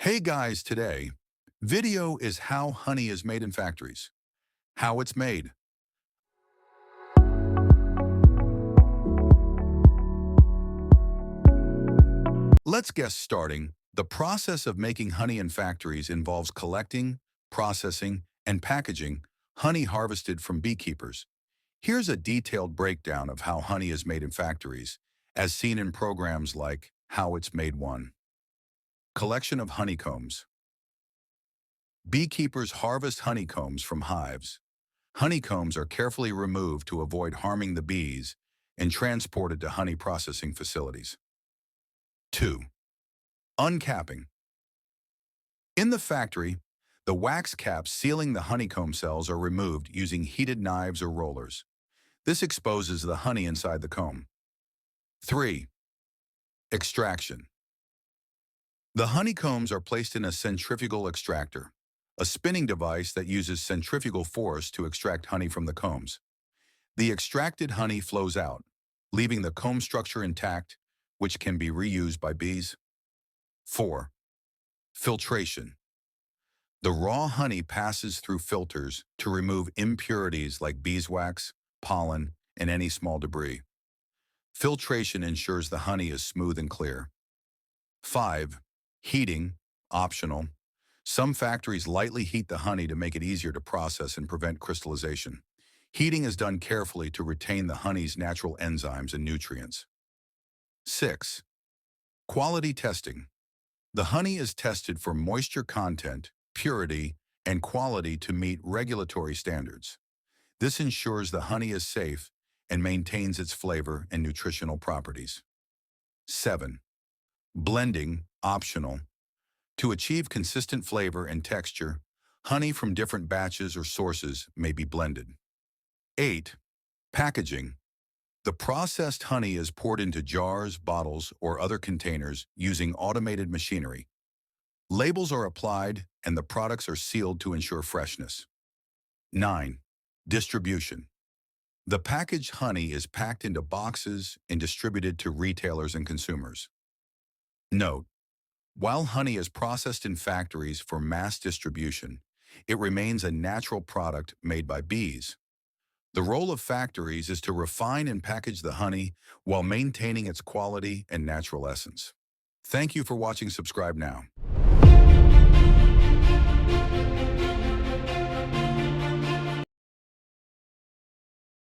Hey guys, today, video is how honey is made in factories. How it's made. Let's get starting. The process of making honey in factories involves collecting, processing, and packaging honey harvested from beekeepers. Here's a detailed breakdown of how honey is made in factories, as seen in programs like How It's Made 1. Collection of honeycombs. Beekeepers harvest honeycombs from hives. Honeycombs are carefully removed to avoid harming the bees and transported to honey processing facilities. 2. Uncapping. In the factory, the wax caps sealing the honeycomb cells are removed using heated knives or rollers. This exposes the honey inside the comb. 3. Extraction. The honeycombs are placed in a centrifugal extractor, a spinning device that uses centrifugal force to extract honey from the combs. The extracted honey flows out, leaving the comb structure intact, which can be reused by bees. 4. Filtration. The raw honey passes through filters to remove impurities like beeswax, pollen, and any small debris. Filtration ensures the honey is smooth and clear. 5. Heating, optional. Some factories lightly heat the honey to make it easier to process and prevent crystallization. Heating is done carefully to retain the honey's natural enzymes and nutrients. 6. Quality testing. The honey is tested for moisture content, purity, and quality to meet regulatory standards. This ensures the honey is safe and maintains its flavor and nutritional properties. 7. Blending, optional. To achieve consistent flavor and texture, honey from different batches or sources may be blended. 8. Packaging. The processed honey is poured into jars, bottles, or other containers using automated machinery. Labels are applied and the products are sealed to ensure freshness. 9. Distribution. The packaged honey is packed into boxes and distributed to retailers and consumers. Note: while honey is processed in factories for mass distribution, it remains a natural product made by bees. The role of factories is to refine and package the honey while maintaining its quality and natural essence. Thank you for watching. Subscribe now.